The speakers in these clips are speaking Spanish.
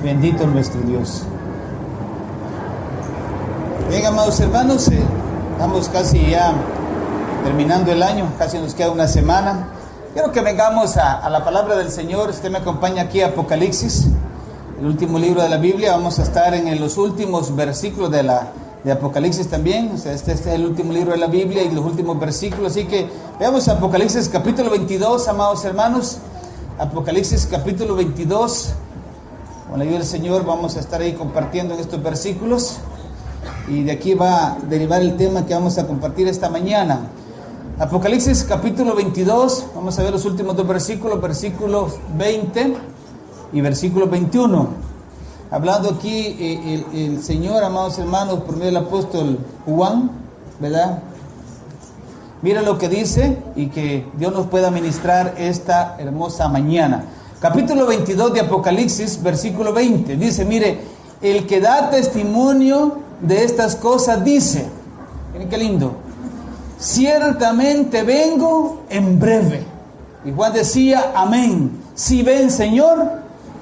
Bendito nuestro Dios. Bien, amados hermanos, estamos casi ya terminando el año, casi nos queda una semana. Quiero que vengamos a la palabra del Señor. Usted me acompaña aquí a Apocalipsis, el último libro de la Biblia. Vamos a estar en los últimos versículos de Apocalipsis también. O sea, este es el último libro de la Biblia y los últimos versículos. Así que veamos Apocalipsis capítulo 22, amados hermanos. Apocalipsis capítulo 22. Con la ayuda del Señor vamos a estar ahí compartiendo en estos versículos. Y de aquí va a derivar el tema que vamos a compartir esta mañana. Apocalipsis capítulo 22, vamos a ver los últimos dos versículos, versículos 20 y versículo 21. Hablando aquí el Señor, amados hermanos, por medio del apóstol Juan, ¿verdad? Mira lo que dice y que Dios nos pueda ministrar esta hermosa mañana. Capítulo 22 de Apocalipsis, versículo 20, dice, mire, el que da testimonio de estas cosas dice, miren qué lindo, ciertamente vengo en breve. Y Juan decía, amén. Si ven, Señor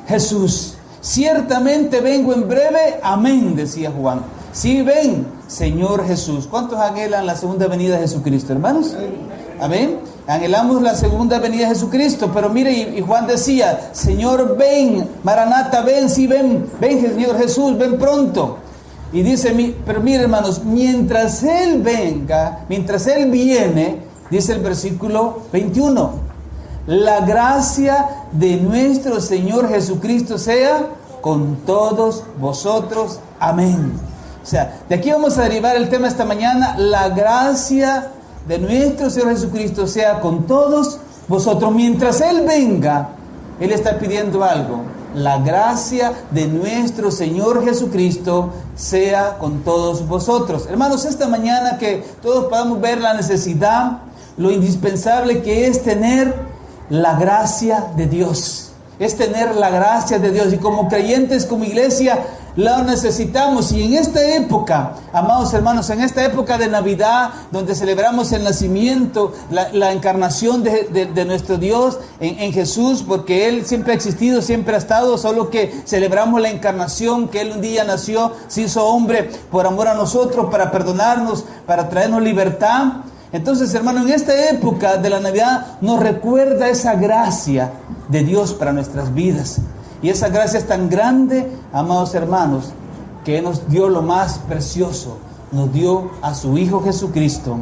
Jesús. Ciertamente vengo en breve, amén, decía Juan. Si ven, Señor Jesús. ¿Cuántos anhelan la segunda venida de Jesucristo, hermanos? Amén. Anhelamos la segunda venida de Jesucristo. Pero mire, y Juan decía, Señor, ven, Maranata, ven, sí, ven, Señor Jesús, ven pronto. Y dice, pero mire, hermanos, mientras Él venga, mientras Él viene, dice el versículo 21, la gracia de nuestro Señor Jesucristo sea con todos vosotros. Amén. O sea, de aquí vamos a derivar el tema esta mañana, la gracia de nuestro Señor Jesucristo sea con todos vosotros. Mientras Él venga, Él está pidiendo algo. La gracia de nuestro Señor Jesucristo sea con todos vosotros. Hermanos, esta mañana que todos podamos ver la necesidad, lo indispensable que es tener la gracia de Dios. Es tener la gracia de Dios. Y como creyentes, como iglesia, la necesitamos. Y en esta época, amados hermanos, en esta época de Navidad, donde celebramos el nacimiento, la encarnación de nuestro Dios en Jesús, porque Él siempre ha existido, siempre ha estado, solo que celebramos la encarnación, que Él un día nació, se hizo hombre por amor a nosotros, para perdonarnos, para traernos libertad. Entonces, hermano, en esta época de la Navidad nos recuerda esa gracia de Dios para nuestras vidas. Y esa gracia es tan grande, amados hermanos, que Él nos dio lo más precioso, nos dio a su Hijo Jesucristo.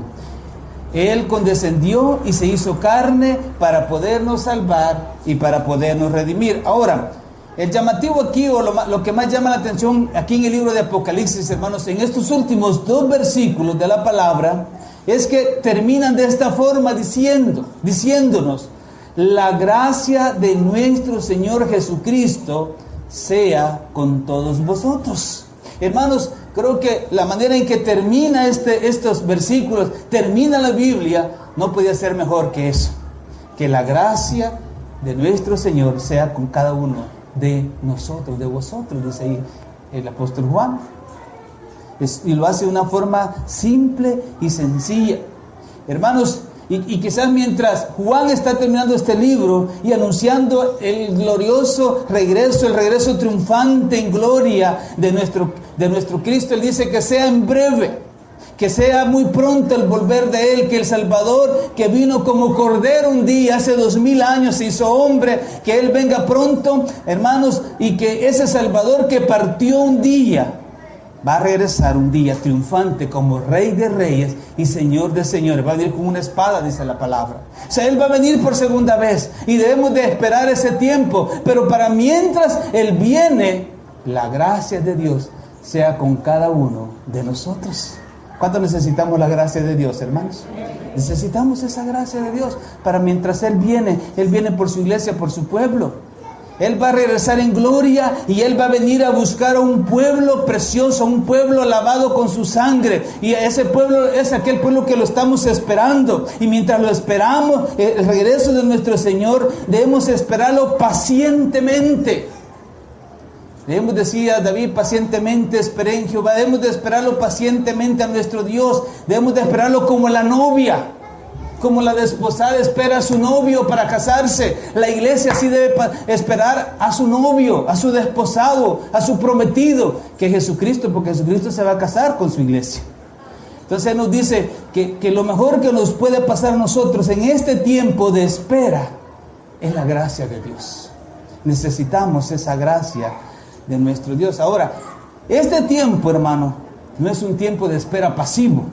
Él condescendió y se hizo carne para podernos salvar y para podernos redimir. Ahora, el llamativo aquí, o lo que más llama la atención aquí en el libro de Apocalipsis, hermanos, en estos últimos dos versículos de la palabra, es que terminan de esta forma diciéndonos, la gracia de nuestro Señor Jesucristo sea con todos vosotros. Hermanos, creo que la manera en que termina estos versículos, termina la Biblia, no podía ser mejor que eso. Que la gracia de nuestro Señor sea con cada uno de nosotros, de vosotros, dice ahí el apóstol Juan. Y lo hace de una forma simple y sencilla. Hermanos, y quizás mientras Juan está terminando este libro y anunciando el glorioso regreso, el regreso triunfante en gloria de nuestro Cristo, Él dice que sea en breve, que sea muy pronto el volver de Él, que el Salvador que vino como cordero un día, hace 2000 años se hizo hombre, que Él venga pronto, hermanos, y que ese Salvador que partió un día, va a regresar un día triunfante como Rey de Reyes y Señor de Señores. Va a venir con una espada, dice la palabra. O sea, Él va a venir por segunda vez y debemos de esperar ese tiempo. Pero para mientras Él viene, la gracia de Dios sea con cada uno de nosotros. ¿Cuánto necesitamos la gracia de Dios, hermanos? Necesitamos esa gracia de Dios para mientras Él viene por su iglesia, por su pueblo. Él va a regresar en gloria y Él va a venir a buscar a un pueblo precioso, un pueblo lavado con su sangre. Y ese pueblo es aquel pueblo que lo estamos esperando. Y mientras lo esperamos, el regreso de nuestro Señor, debemos esperarlo pacientemente. Debemos decir a David, pacientemente esperé en Jehová. Debemos de esperarlo pacientemente a nuestro Dios. Debemos de esperarlo como la novia. Como la desposada espera a su novio para casarse, la iglesia así debe esperar a su novio, a su desposado, a su prometido, que es Jesucristo, porque Jesucristo se va a casar con su iglesia. Entonces Él nos dice que lo mejor que nos puede pasar a nosotros en este tiempo de espera es la gracia de Dios. Necesitamos esa gracia de nuestro Dios. Ahora, este tiempo, hermano, no es un tiempo de espera pasivo,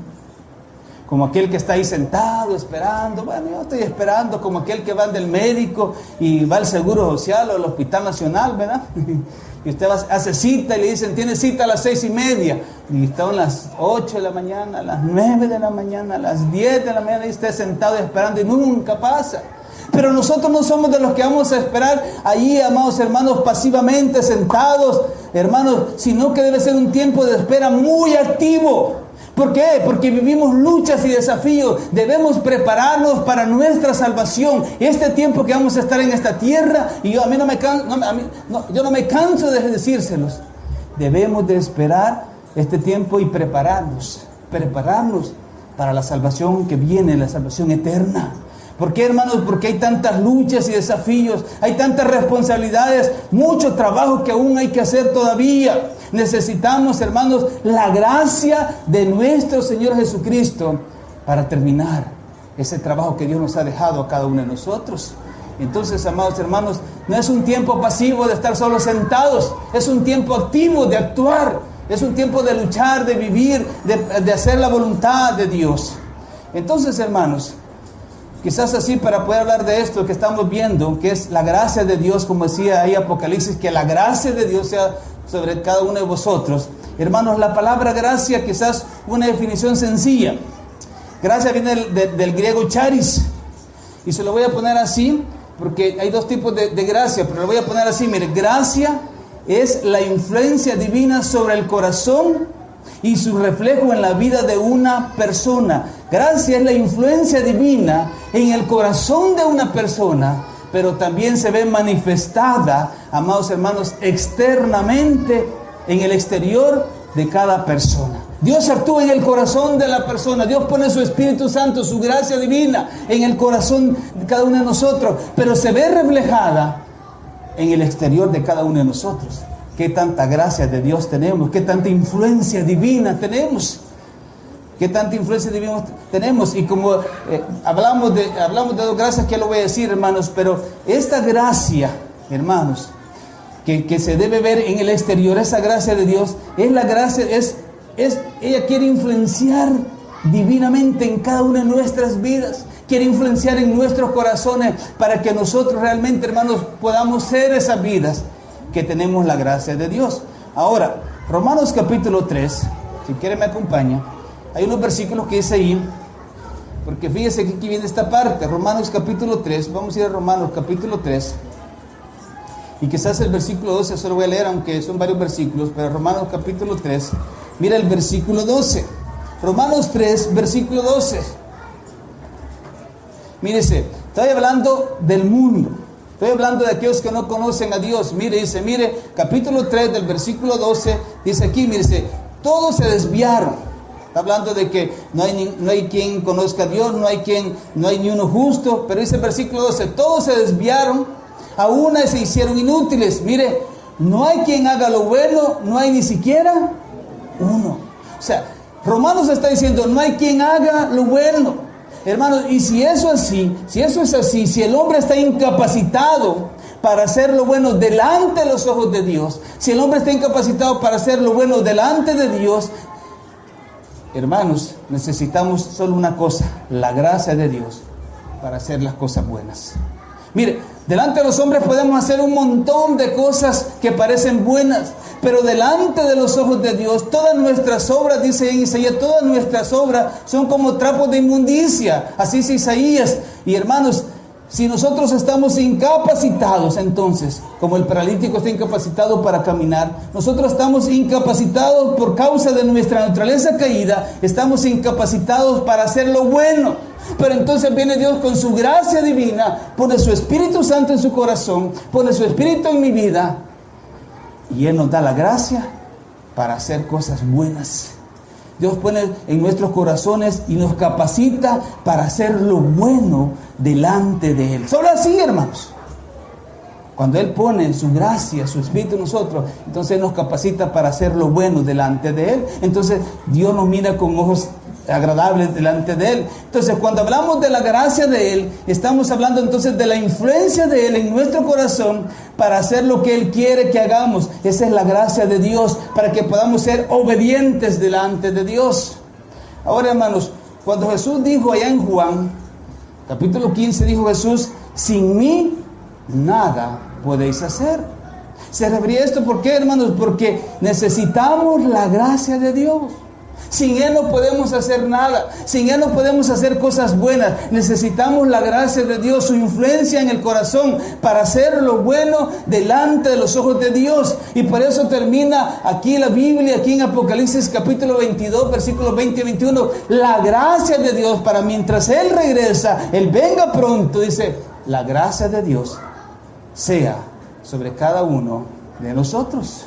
como aquel que está ahí sentado esperando. Bueno, yo estoy esperando, como aquel que va del médico y va al Seguro Social o al Hospital Nacional, ¿verdad? Y usted hace cita y le dicen, tiene cita a las 6:30. Y están a las 8 de la mañana, a las 9 de la mañana, a las 10 de la mañana, y usted sentado esperando y nunca pasa. Pero nosotros no somos de los que vamos a esperar allí, amados hermanos, pasivamente sentados, hermanos, sino que debe ser un tiempo de espera muy activo. ¿Por qué? Porque vivimos luchas y desafíos. Debemos prepararnos para nuestra salvación. Este tiempo que vamos a estar en esta tierra, y yo no me canso de decírselos. Debemos de esperar este tiempo y prepararnos para la salvación que viene, la salvación eterna. ¿Por qué, hermanos? Porque hay tantas luchas y desafíos, hay tantas responsabilidades, mucho trabajo que aún hay que hacer todavía. Necesitamos, hermanos, la gracia de nuestro Señor Jesucristo para terminar ese trabajo que Dios nos ha dejado a cada uno de nosotros. Entonces, amados hermanos, no es un tiempo pasivo de estar solo sentados, es un tiempo activo de actuar, es un tiempo de luchar, de vivir, de hacer la voluntad de Dios. Entonces, hermanos, quizás así para poder hablar de esto que estamos viendo, que es la gracia de Dios, como decía ahí Apocalipsis, que la gracia de Dios sea sobre cada uno de vosotros. Hermanos, la palabra gracia, quizás una definición sencilla. Gracia viene del griego charis, y se lo voy a poner así, porque hay dos tipos de gracia, pero lo voy a poner así, mire, gracia es la influencia divina sobre el corazón y su reflejo en la vida de una persona. Gracia es la influencia divina en el corazón de una persona, pero también se ve manifestada, amados hermanos, externamente en el exterior de cada persona. Dios actúa en el corazón de la persona. Dios pone su Espíritu Santo, su gracia divina en el corazón de cada uno de nosotros, pero se ve reflejada en el exterior de cada uno de nosotros. Qué tanta gracia de Dios tenemos, qué tanta influencia divina tenemos. ¿Qué tanta influencia divina tenemos? Y como hablamos de dos gracias, que lo voy a decir, hermanos, pero esta gracia, hermanos, que se debe ver en el exterior, esa gracia de Dios, es la gracia, ella quiere influenciar divinamente en cada una de nuestras vidas, quiere influenciar en nuestros corazones para que nosotros realmente, hermanos, podamos ser esas vidas que tenemos la gracia de Dios. Ahora, Romanos capítulo 3, si quiere me acompaña. Hay unos versículos que dice ahí, porque fíjese que aquí viene esta parte, Romanos capítulo 3, vamos a ir a Romanos capítulo 3, y quizás el versículo 12, solo voy a leer, aunque son varios versículos, pero Romanos capítulo 3, mira el versículo 12, Romanos 3, versículo 12, mírese, estoy hablando del mundo, estoy hablando de aquellos que no conocen a Dios. Mire, capítulo 3 del versículo 12, dice aquí, mírese, todos se desviaron. Está hablando de que no hay quien conozca a Dios, no hay ni uno justo, pero dice el versículo 12, todos se desviaron, a una se hicieron inútiles. Mire, no hay quien haga lo bueno, no hay ni siquiera uno. O sea, Romanos está diciendo, no hay quien haga lo bueno. Hermanos, y si eso es así, si el hombre está incapacitado para hacer lo bueno delante de los ojos de Dios, si el hombre está incapacitado para hacer lo bueno delante de Dios, hermanos, necesitamos solo una cosa, la gracia de Dios para hacer las cosas buenas. Mire, delante de los hombres podemos hacer un montón de cosas que parecen buenas, pero delante de los ojos de Dios, todas nuestras obras, dice en Isaías, todas nuestras obras son como trapos de inmundicia. Así dice Isaías. Y hermanos, si nosotros estamos incapacitados, entonces, como el paralítico está incapacitado para caminar, nosotros estamos incapacitados por causa de nuestra naturaleza caída, estamos incapacitados para hacer lo bueno. Pero entonces viene Dios con su gracia divina, pone su Espíritu Santo en su corazón, pone su Espíritu en mi vida, y Él nos da la gracia para hacer cosas buenas. Dios pone en nuestros corazones y nos capacita para hacer lo bueno delante de Él. Solo así, hermanos. Cuando Él pone su gracia, su Espíritu en nosotros, entonces Él nos capacita para hacer lo bueno delante de Él. Entonces Dios nos mira con ojos agradables delante de Él. Entonces cuando hablamos de la gracia de Él, estamos hablando entonces de la influencia de Él en nuestro corazón para hacer lo que Él quiere que hagamos. Esa es la gracia de Dios, para que podamos ser obedientes delante de Dios. Ahora, hermanos, cuando Jesús dijo allá en Juan, capítulo 15, dijo Jesús: sin mí nada podéis hacer. Se refería a esto, ¿por qué, hermanos? Porque necesitamos la gracia de Dios. Sin Él no podemos hacer nada. Sin Él no podemos hacer cosas buenas. Necesitamos la gracia de Dios, su influencia en el corazón para hacer lo bueno delante de los ojos de Dios. Y por eso termina aquí la Biblia, aquí en Apocalipsis capítulo 22, versículos 20 y 21. La gracia de Dios para mientras Él regresa, Él venga pronto, dice, la gracia de Dios sea sobre cada uno de nosotros.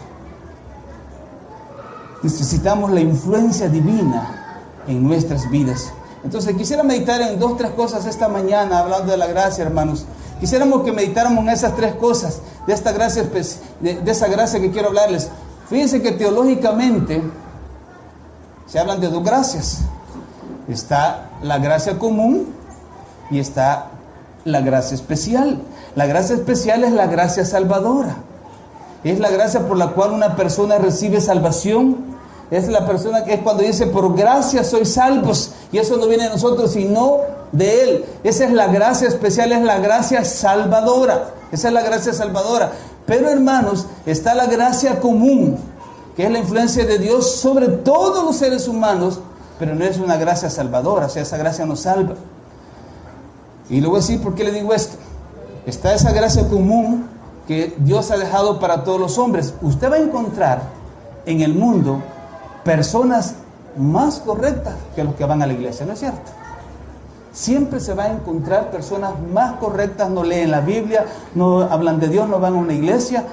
Necesitamos la influencia divina en nuestras vidas. Entonces quisiera meditar en 2 o 3 cosas esta mañana, hablando de la gracia, hermanos. Quisiéramos que meditáramos en esas 3 cosas, de esta gracia, de esa gracia que quiero hablarles. Fíjense que teológicamente se hablan de 2 gracias. Está la gracia común y está la gracia especial. La gracia especial es la gracia salvadora. Es la gracia por la cual una persona recibe salvación. Es la persona que es cuando dice, por gracia sois salvos. Y eso no viene de nosotros, sino de Él. Esa es la gracia especial, es la gracia salvadora. Esa es la gracia salvadora. Pero, hermanos, está la gracia común, que es la influencia de Dios sobre todos los seres humanos, pero no es una gracia salvadora. O sea, esa gracia nos salva. Y le voy a decir por qué le digo esto. Está esa gracia común que Dios ha dejado para todos los hombres. Usted va a encontrar en el mundo personas más correctas que los que van a la iglesia, ¿no es cierto? Siempre se va a encontrar personas más correctas, no leen la Biblia, no hablan de Dios, no van a una iglesia,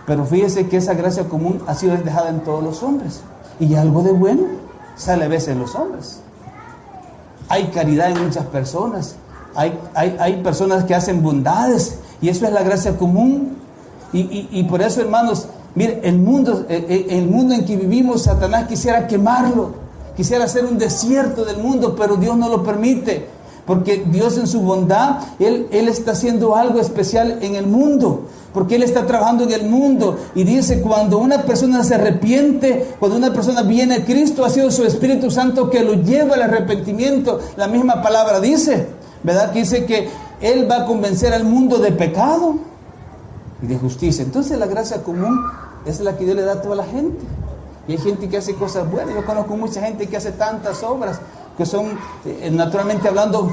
pero fíjese que esa gracia común ha sido dejada en todos los hombres. Y algo de bueno sale a veces en los hombres. Hay caridad en muchas personas, hay personas que hacen bondades, y eso es la gracia común. Y por eso, hermanos, mire, el mundo en que vivimos, Satanás quisiera quemarlo, quisiera hacer un desierto del mundo, pero Dios no lo permite, porque Dios en su bondad, Él está haciendo algo especial en el mundo, porque Él está trabajando en el mundo. Y dice, cuando una persona se arrepiente, cuando una persona viene a Cristo, ha sido su Espíritu Santo que lo lleva al arrepentimiento. La misma palabra dice, ¿verdad? Que dice que Él va a convencer al mundo de pecado y de justicia. Entonces la gracia común es la que Dios le da a toda la gente. Y hay gente que hace cosas buenas. Yo conozco mucha gente que hace tantas obras que son, naturalmente hablando,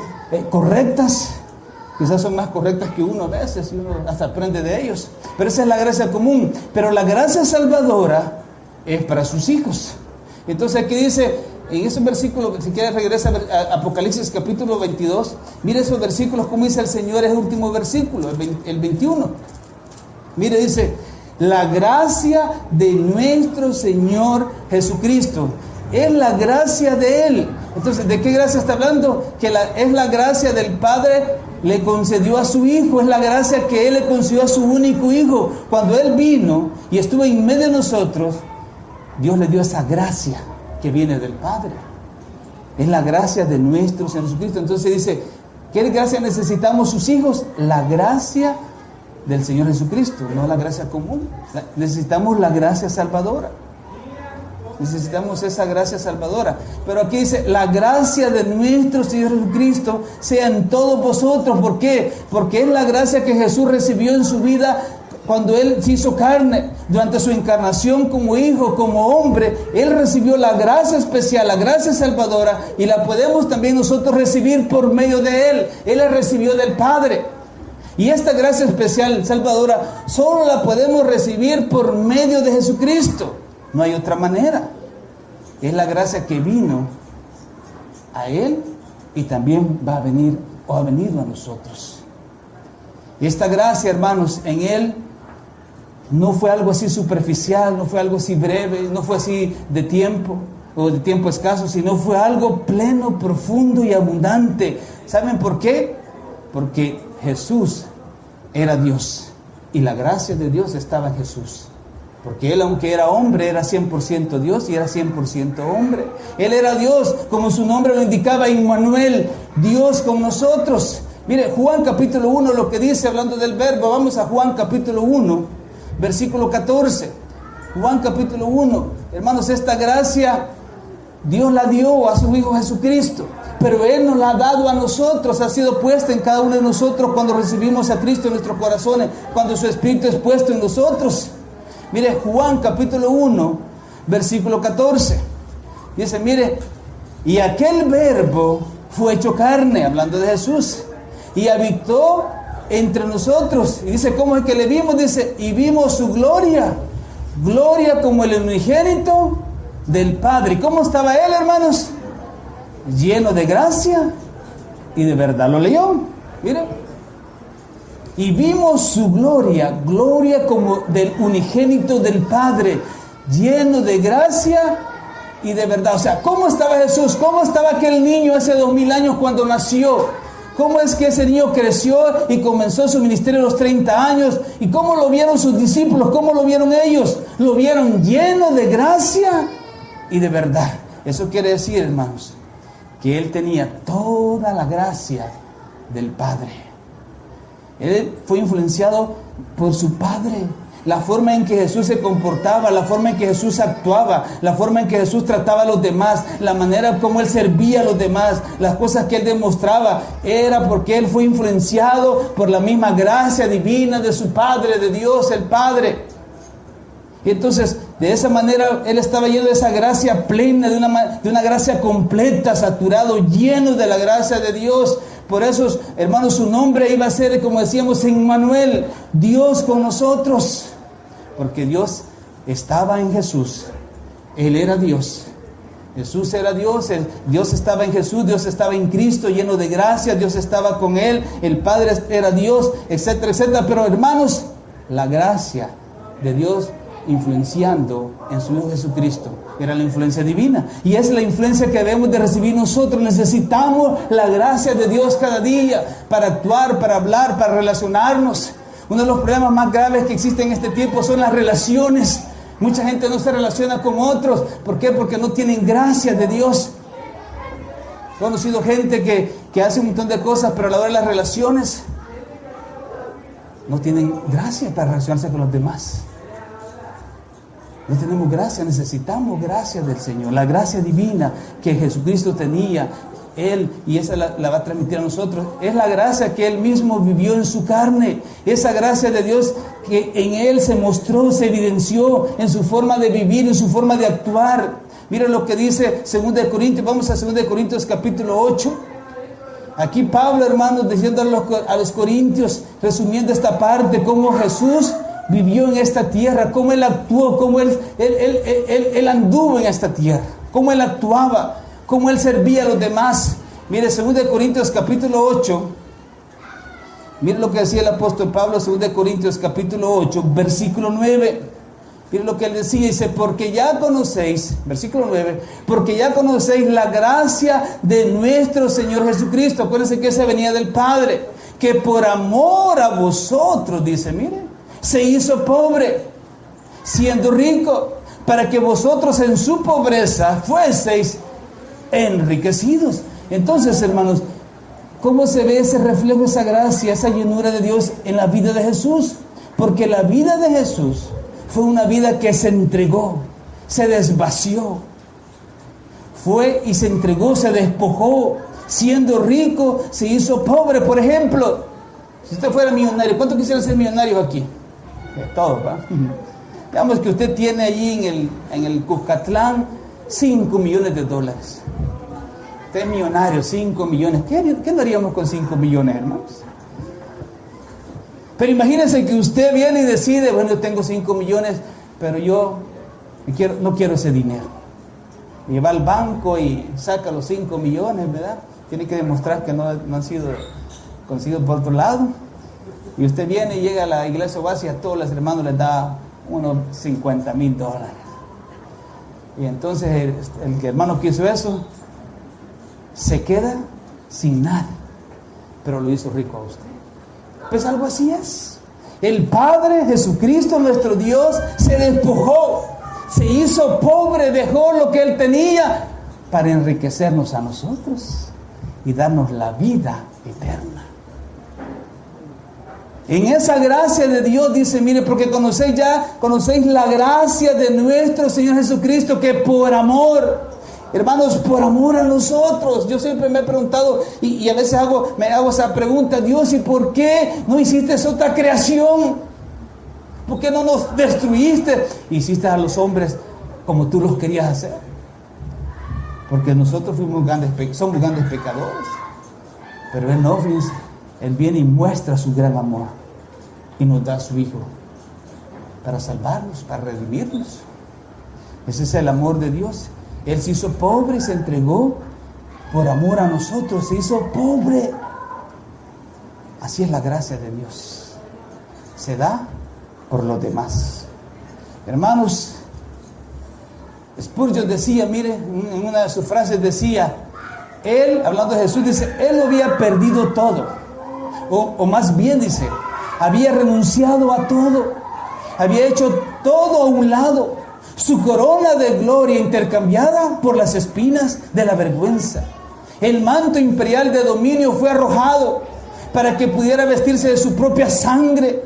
correctas. Quizás son más correctas que uno a veces, y uno hasta aprende de ellos. Pero esa es la gracia común. Pero la gracia salvadora es para sus hijos. Entonces aquí dice, en esos versículos, si quieres regresa a Apocalipsis capítulo 22, mire esos versículos, como dice el Señor, es el último versículo, el 21. Mire, dice, la gracia de nuestro Señor Jesucristo. Es la gracia de Él. Entonces, ¿de qué gracia está hablando? Que es la gracia del Padre le concedió a su Hijo. Es la gracia que Él le concedió a su único Hijo. Cuando Él vino y estuvo en medio de nosotros, Dios le dio esa gracia que viene del Padre. Es la gracia de nuestro Señor Jesucristo. Entonces dice, ¿qué gracia necesitamos sus hijos? La gracia del Señor Jesucristo, no la gracia común. Necesitamos la gracia salvadora. Necesitamos esa gracia salvadora. Pero aquí dice, la gracia de nuestro Señor Jesucristo sea en todos vosotros. ¿Por qué? Porque es la gracia que Jesús recibió en su vida cuando Él se hizo carne. Durante su encarnación como hijo, como hombre, Él recibió la gracia especial, la gracia salvadora, y la podemos también nosotros recibir por medio de Él. Él la recibió del Padre. Y esta gracia especial salvadora solo la podemos recibir por medio de Jesucristo. No hay otra manera. Es la gracia que vino a Él y también va a venir o ha venido a nosotros. Y esta gracia, hermanos, en Él no fue algo así superficial, no fue algo así breve, no fue así de tiempo. o de tiempo escaso, sino fue algo pleno, profundo y abundante. ¿Saben por qué? Porque Jesús era Dios y la gracia de Dios estaba en Jesús. Porque Él, aunque era hombre, era 100% Dios y era 100% hombre. Él era Dios, como su nombre lo indicaba, Immanuel, Dios con nosotros. Mire, Juan capítulo 1, lo que dice hablando del verbo. Vamos a Juan capítulo 1, versículo 14. Juan capítulo 1. Hermanos, esta gracia Dios la dio a su Hijo Jesucristo, pero Él nos la ha dado a nosotros, ha sido puesta en cada uno de nosotros cuando recibimos a Cristo en nuestros corazones, cuando su Espíritu es puesto en nosotros. Mire, Juan capítulo 1, versículo 14. Dice, mire, y aquel verbo fue hecho carne, hablando de Jesús, y habitó entre nosotros. Y dice, ¿cómo es que le vimos? Dice, y vimos su gloria, gloria como el unigénito del Padre. ¿Y cómo estaba Él, hermanos? Lleno de gracia y de verdad. ¿Lo leyó? Mire. Y vimos su gloria, gloria como del unigénito del Padre, lleno de gracia y de verdad. O sea, ¿cómo estaba Jesús? ¿Cómo estaba aquel niño hace 2000 años cuando nació? ¿Cómo es que ese niño creció y comenzó su ministerio a los 30 años? ¿Y cómo lo vieron sus discípulos? ¿Cómo lo vieron ellos? Lo vieron lleno de gracia y de verdad. Eso quiere decir, hermanos, que Él tenía toda la gracia del Padre. Él fue influenciado por su Padre. La forma en que Jesús se comportaba, la forma en que Jesús actuaba, la forma en que Jesús trataba a los demás, la manera como Él servía a los demás, las cosas que Él demostraba, era porque Él fue influenciado por la misma gracia divina de su Padre, de Dios el Padre. Y entonces, de esa manera, Él estaba lleno de esa gracia plena, de una gracia completa, saturado, lleno de la gracia de Dios. Por eso, hermanos, su nombre iba a ser, como decíamos, Immanuel, Dios con nosotros. Porque Dios estaba en Jesús. Él era Dios. Jesús era Dios. Dios estaba en Jesús. Dios estaba en Cristo, lleno de gracia. Dios estaba con Él. El Padre era Dios, etcétera, etcétera. Pero, hermanos, la gracia de Dios influenciando en su Hijo Jesucristo era la influencia divina, y es la influencia que debemos de recibir nosotros. Necesitamos la gracia de Dios cada día para actuar, para hablar, para relacionarnos. Uno de los problemas más graves que existen en este tiempo son las relaciones. Mucha gente no se relaciona con otros. ¿Por qué? Porque no tienen gracia de Dios. He conocido gente que hace un montón de cosas, pero a la hora de las relaciones no tienen gracia para relacionarse con los demás. No tenemos gracia, necesitamos gracia del Señor, la gracia divina que Jesucristo tenía, Él, y esa la va a transmitir a nosotros. Es la gracia que Él mismo vivió en su carne, esa gracia de Dios que en Él se mostró, se evidenció en su forma de vivir, en su forma de actuar. Miren lo que dice 2 de Corintios, vamos a 2 de Corintios capítulo 8. Aquí Pablo, hermanos, diciendo a los corintios, resumiendo esta parte, cómo Jesús vivió en esta tierra, cómo Él actuó, cómo Él anduvo en esta tierra, cómo Él actuaba, cómo Él servía a los demás. Mire, 2 de Corintios capítulo 8, mire lo que decía el apóstol Pablo, 2 de Corintios capítulo 8, versículo 9. Mire lo que él decía, dice, porque ya conocéis, versículo 9, porque ya conocéis la gracia de nuestro Señor Jesucristo. Acuérdense que esa venía del Padre, que por amor a vosotros, dice, mire, se hizo pobre, siendo rico, para que vosotros en su pobreza fueseis enriquecidos. Entonces, hermanos, ¿cómo se ve ese reflejo, esa gracia, esa llenura de Dios en la vida de Jesús? Porque la vida de Jesús fue una vida que se entregó, se desvació, fue y se entregó, se despojó, siendo rico, se hizo pobre. Por ejemplo, si usted fuera millonario, ¿cuánto quisiera ser millonario aquí? Todos, ¿va? Digamos que usted tiene allí en el Cuscatlán $5 millones. Usted es millonario, 5 millones. ¿Qué haríamos con 5 millones, hermanos? Pero imagínense que usted viene y decide, bueno, yo tengo 5 millones, pero yo no quiero ese dinero. Y va al banco y saca los 5 millones, ¿verdad? Tiene que demostrar que no han sido conseguidos por otro lado. Y usted viene y llega a la iglesia básica, a todos los hermanos les da unos $50,000. Y entonces el hermano que hizo eso se queda sin nada, pero lo hizo rico a usted. Pues algo así es. El Padre Jesucristo, nuestro Dios, se despojó, se hizo pobre, dejó lo que Él tenía para enriquecernos a nosotros y darnos la vida eterna. En esa gracia de Dios dice, mire, porque conocéis la gracia de nuestro Señor Jesucristo, que por amor, hermanos, por amor a nosotros. Yo siempre me he preguntado, y a veces me hago esa pregunta: Dios, ¿y por qué no hiciste otra creación? ¿Por qué no nos destruiste? Hiciste a los hombres como tú los querías hacer. Porque nosotros somos grandes pecadores. Pero Él no, fíjense, Él viene y muestra su gran amor y nos da a su Hijo para salvarnos, para redimirnos. Ese es el amor de Dios. Él se hizo pobre y se entregó por amor a nosotros. Se hizo pobre. Así es la gracia de Dios. Se da por los demás. Hermanos, Spurgeon decía, mire, en una de sus frases decía, Él, hablando de Jesús, dice, Él lo había perdido todo. O más bien dice, había renunciado a todo. Había hecho todo a un lado. Su corona de gloria intercambiada por las espinas de la vergüenza. El manto imperial de dominio fue arrojado para que pudiera vestirse de su propia sangre.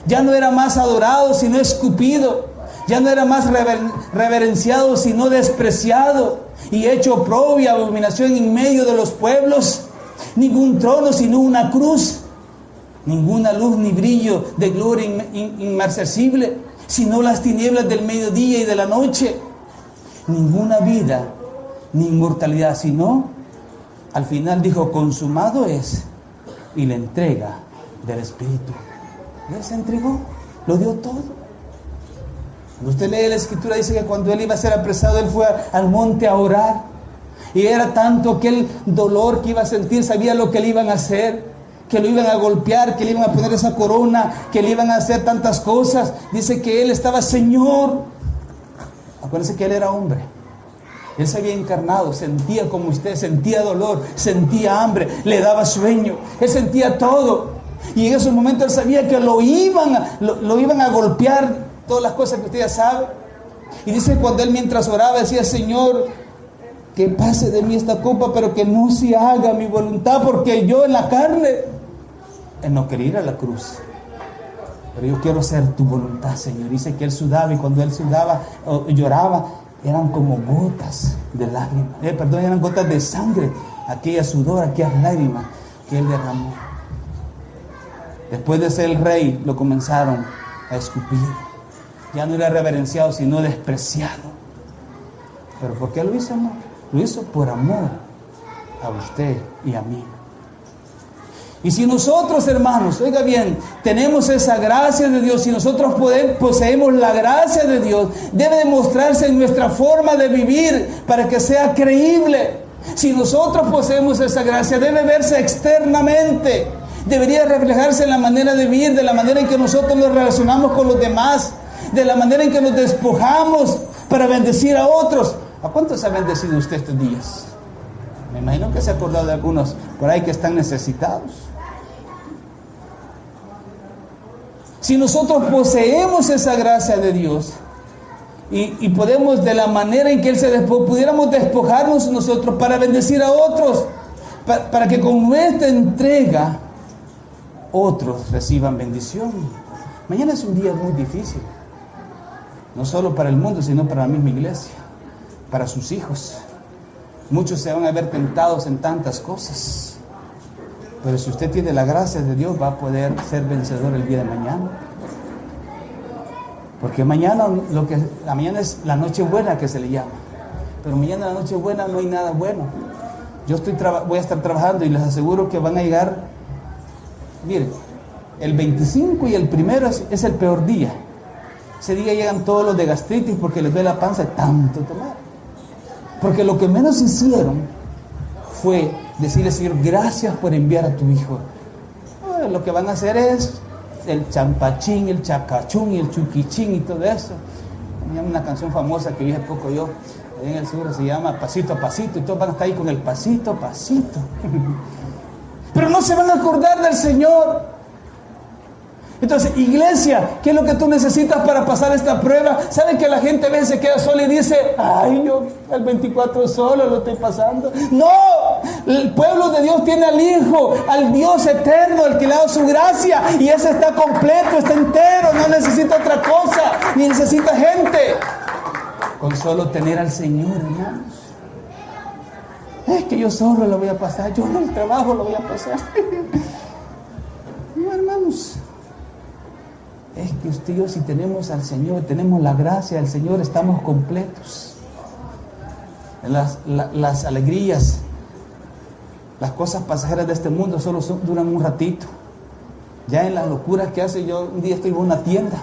Ya no era más adorado, sino escupido. Ya no era más reverenciado, sino despreciado y hecho oprobio y abominación en medio de los pueblos. Ningún trono, sino una cruz. Ninguna luz ni brillo de gloria inmarcesible, sino las tinieblas del mediodía y de la noche. Ninguna vida ni inmortalidad, sino, al final dijo, consumado es, y la entrega del Espíritu. Él se entregó, lo dio todo. Cuando usted lee la Escritura, dice que cuando Él iba a ser apresado, Él fue al monte a orar. Y era tanto aquel dolor que iba a sentir, sabía lo que le iban a hacer, que lo iban a golpear, que le iban a poner esa corona, que le iban a hacer tantas cosas. Dice que Él estaba, Señor. Acuérdense que Él era hombre. Él se había encarnado, sentía como usted, sentía dolor, sentía hambre, le daba sueño. Él sentía todo. Y en esos momentos Él sabía que lo iban a golpear, todas las cosas que usted ya sabe. Y dice cuando Él mientras oraba decía, Señor, que pase de mí esta copa, pero que no se haga mi voluntad, porque yo en la carne, Él no quería ir a la cruz, pero yo quiero hacer tu voluntad, Señor. Dice que Él sudaba, y cuando Él sudaba o lloraba, eran como gotas de lágrimas, eran gotas de sangre, aquella sudor, aquellas lágrimas que Él derramó. Después de ser el rey, lo comenzaron a escupir. Ya no era reverenciado, sino despreciado. ¿Pero por qué lo hizo, amor? Lo hizo por amor a usted y a mí. Y si nosotros, hermanos, oiga bien, tenemos esa gracia de Dios, si nosotros poseemos la gracia de Dios, debe demostrarse en nuestra forma de vivir para que sea creíble. Si nosotros poseemos esa gracia, debe verse externamente. Debería reflejarse en la manera de vivir, de la manera en que nosotros nos relacionamos con los demás, de la manera en que nos despojamos para bendecir a otros. ¿A cuántos ha bendecido usted estos días? Me imagino que se ha acordado de algunos por ahí que están necesitados. Si nosotros poseemos esa gracia de Dios y podemos, de la manera en que Él se despojó, pudiéramos despojarnos nosotros para bendecir a otros, para que con nuestra entrega otros reciban bendición. Mañana es un día muy difícil, no solo para el mundo, sino para la misma iglesia, para sus hijos. Muchos se van a ver tentados en tantas cosas, pero si usted tiene la gracia de Dios, va a poder ser vencedor el día de mañana. Porque mañana es la noche buena que se le llama, pero mañana la noche buena no hay nada bueno. Yo voy a estar trabajando y les aseguro que van a llegar, miren, el 25 y el 1 es el peor día. Ese día llegan todos los de gastritis porque les duele la panza de tanto tomar. Porque lo que menos hicieron fue decirle, Señor, gracias por enviar a tu hijo. Lo que van a hacer es el champachín, el chacachún y el chuquichín y todo eso. Hay una canción famosa que vi hace poco yo, en el sur, se llama Pasito a Pasito, y todos van a estar ahí con el pasito a pasito. Pero no se van a acordar del Señor. Entonces, iglesia, ¿qué es lo que tú necesitas para pasar esta prueba? ¿Saben que la gente a veces se queda sola y dice, ay, yo el 24 solo lo estoy pasando? No, el pueblo de Dios tiene al Hijo, al Dios eterno, el que le ha dado su gracia, y ese está completo, está entero, no necesita otra cosa, ni necesita gente. Con solo tener al Señor, hermanos. Es que yo solo lo voy a pasar, yo en el trabajo lo voy a pasar. No, hermanos. Es que usted y yo, si tenemos al Señor, tenemos la gracia del Señor, estamos completos. Las alegrías, las cosas pasajeras de este mundo solo duran un ratito. Ya en las locuras que hace, yo un día estoy en una tienda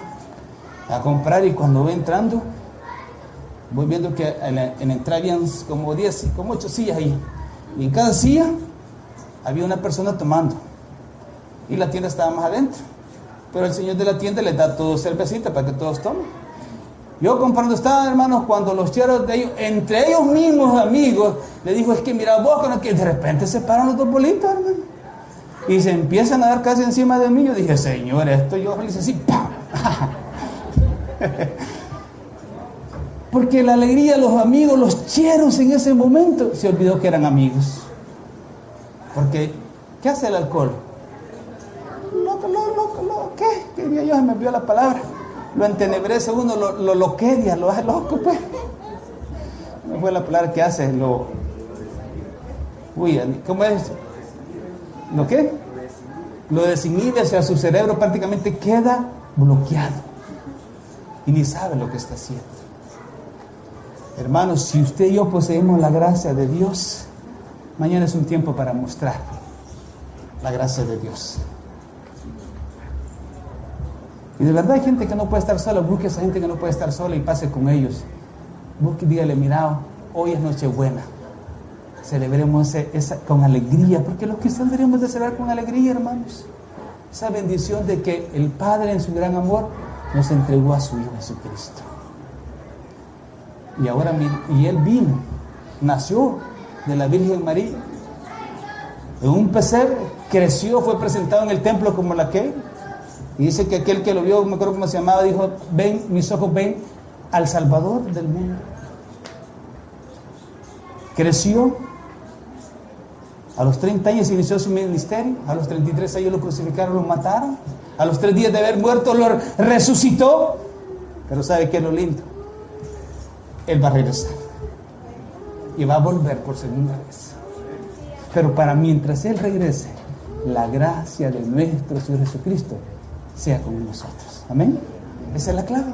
a comprar, y cuando voy entrando, voy viendo que en la entrada habían como 8 sillas ahí. Y en cada silla había una persona tomando. Y la tienda estaba más adentro. Pero el señor de la tienda les da todo cervecita para que todos tomen. Yo comprando estaba, hermanos, cuando los cheros de ellos, entre ellos mismos amigos, le dijo, es que mira vos, que de repente se paran los dos bolitos, hermano. Y se empiezan a dar casi encima de mí. Yo dije, Señor, esto yo le hice así, ¡pam! Porque la alegría, los amigos, los cheros en ese momento, se olvidó que eran amigos. Porque, ¿qué hace el alcohol? ¿Qué diría yo? Se me olvidó la palabra. Lo entenebrece uno, lo loquedia, lo hace loco, pues. Me fue la palabra que hace, ¿cómo es? ¿Lo qué? Lo desinhibe, o sea, su cerebro prácticamente queda bloqueado. Y ni sabe lo que está haciendo. Hermanos, si usted y yo poseemos la gracia de Dios, mañana es un tiempo para mostrar la gracia de Dios. Y de verdad hay gente que no puede estar sola. Busque a esa gente que no puede estar sola y pase con ellos. Busque y dígale, mira, hoy es Nochebuena. Celebremos esa con alegría, porque los cristianos deberíamos de celebrar con alegría, hermanos. Esa bendición de que el Padre en su gran amor nos entregó a su Hijo Jesucristo. Y ahora, y Él vino, nació de la Virgen María, en un pesebre, creció, fue presentado en el templo como la que. Y dice que aquel que lo vio, me acuerdo cómo se llamaba, dijo, ven, mis ojos ven al Salvador del mundo. Creció, a los 30 años inició su ministerio, a los 33 años lo crucificaron, lo mataron, a los 3 días de haber muerto lo resucitó. Pero ¿sabe qué es lo lindo? Él va a regresar y va a volver por segunda vez. Pero para mientras Él regrese, la gracia de nuestro Señor Jesucristo sea con nosotros. Amén. Esa es la clave.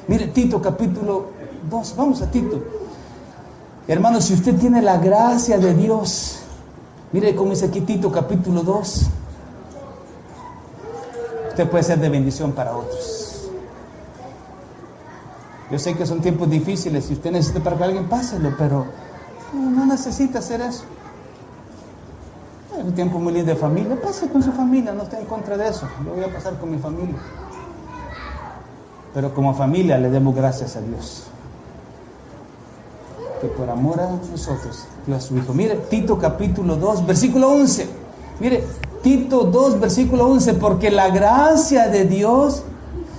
Mire, Tito capítulo 2. Vamos a Tito. Hermanos, si usted tiene la gracia de Dios, mire cómo dice aquí Tito capítulo 2. Usted puede ser de bendición para otros. Yo sé que son tiempos difíciles. Si usted necesita para que alguien, páselo, pero no necesita hacer eso. Es un tiempo muy lindo de familia, pase con su familia, no estoy en contra de eso. Yo voy a pasar con mi familia. Pero como familia le demos gracias a Dios, que por amor a nosotros dio a su Hijo. Mire, Tito capítulo 2, versículo 11. Mire, Tito 2, versículo 11. Porque la gracia de Dios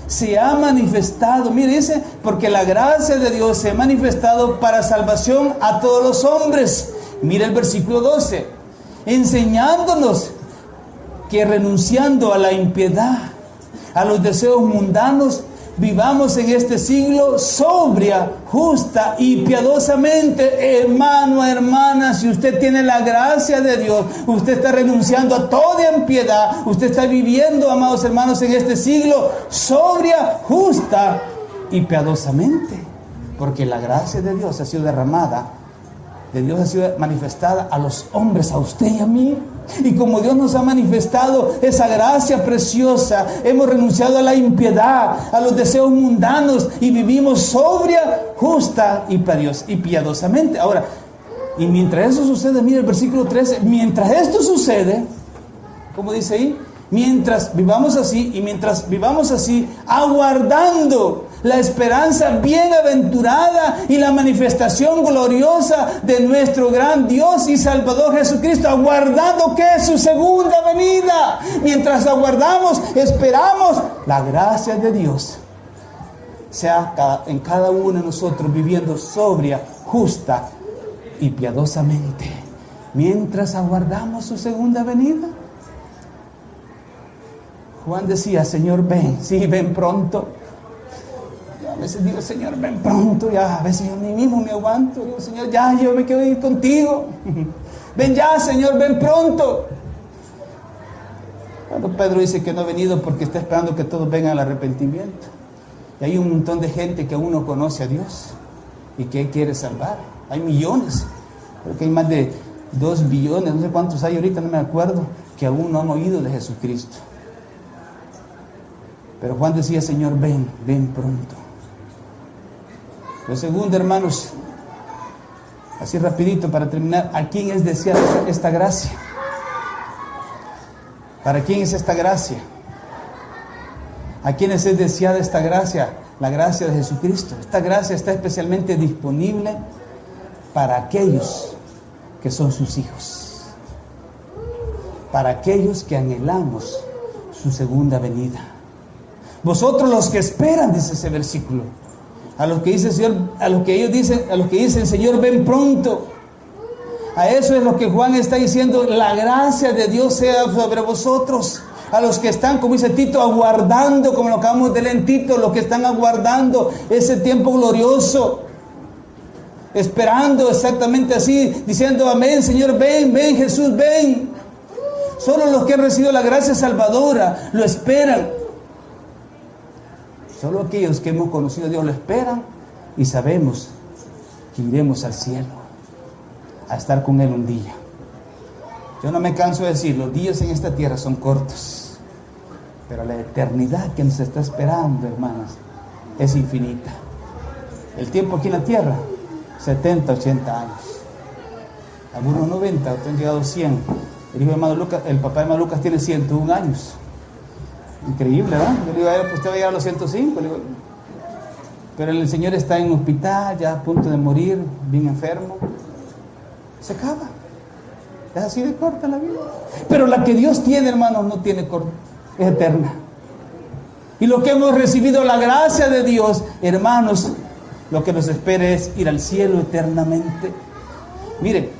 se ha manifestado. Mire, dice, porque la gracia de Dios se ha manifestado para salvación a todos los hombres. Mire el versículo 12. Enseñándonos que renunciando a la impiedad, a los deseos mundanos, vivamos en este siglo sobria, justa y piadosamente. Hermano, hermana, si usted tiene la gracia de Dios, usted está renunciando a toda impiedad, usted está viviendo, amados hermanos, en este siglo sobria, justa y piadosamente, porque la gracia de Dios ha sido derramada, de Dios ha sido manifestada a los hombres, a usted y a mí. Y como Dios nos ha manifestado esa gracia preciosa, hemos renunciado a la impiedad, a los deseos mundanos, y vivimos sobria, justa y piadosamente. Ahora, y mientras eso sucede, mire el versículo 13, mientras esto sucede, como dice ahí, mientras vivamos así, aguardando la esperanza bienaventurada y la manifestación gloriosa de nuestro gran Dios y Salvador Jesucristo, aguardando que es su segunda venida. Mientras aguardamos, esperamos la gracia de Dios sea en cada uno de nosotros viviendo sobria, justa y piadosamente, mientras aguardamos su segunda venida. Juan decía, Señor, ven, sí, ven pronto. Yo a veces digo, Señor, ven pronto, ya, a veces yo ni mismo me aguanto. Digo, Señor, ya, yo me quiero ir contigo. Ven ya, Señor, ven pronto. Cuando Pedro dice que no ha venido porque está esperando que todos vengan al arrepentimiento. Y hay un montón de gente que aún no conoce a Dios y que Él quiere salvar. Hay millones, creo que hay más de 2 billones, no sé cuántos hay ahorita, no me acuerdo, que aún no han oído de Jesucristo. Pero Juan decía, Señor, ven, ven pronto. Lo segundo, hermanos, así rapidito para terminar, ¿a quién es deseada esta gracia? ¿Para quién es esta gracia? ¿A quiénes es deseada esta gracia? La gracia de Jesucristo. Esta gracia está especialmente disponible para aquellos que son sus hijos, para aquellos que anhelamos su segunda venida. Vosotros los que esperan, dice ese versículo, a los que dice el Señor, a los que dicen, Señor, ven pronto. A eso es lo que Juan está diciendo, la gracia de Dios sea sobre vosotros. A los que están, como dice Tito, aguardando, como lo acabamos de leer en Tito, los que están aguardando ese tiempo glorioso, esperando exactamente así, diciendo, amén, Señor, ven, ven, Jesús, ven. Solo los que han recibido la gracia salvadora lo esperan. Solo aquellos que hemos conocido a Dios lo esperan y sabemos que iremos al cielo a estar con Él un día. Yo no me canso de decir, los días en esta tierra son cortos, pero la eternidad que nos está esperando, hermanas, es infinita. El tiempo aquí en la tierra, 70, 80 años. Algunos 90, otros han llegado a 100. El papá de hermano Lucas tiene 101 años. Increíble, ¿verdad? Yo le digo a él, pues usted va a llegar a los 105. Le digo, pero el Señor está en un hospital, ya a punto de morir, bien enfermo. Se acaba. Es así de corta la vida. Pero la que Dios tiene, hermanos, no tiene corta, es eterna. Y lo que hemos recibido, la gracia de Dios, hermanos, lo que nos espera es ir al cielo eternamente. Mire,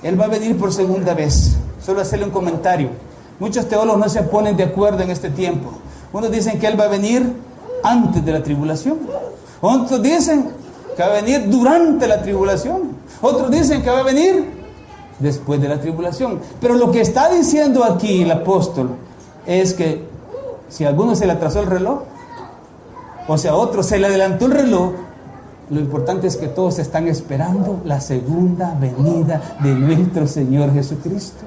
Él va a venir por segunda vez. Solo hacerle un comentario. Muchos teólogos no se ponen de acuerdo en este tiempo. Unos dicen que Él va a venir antes de la tribulación. Otros dicen que va a venir durante la tribulación. Otros dicen que va a venir después de la tribulación. Pero lo que está diciendo aquí el apóstol es que si a alguno se le atrasó el reloj, o sea, a otro se le adelantó el reloj, lo importante es que todos están esperando la segunda venida de nuestro Señor Jesucristo.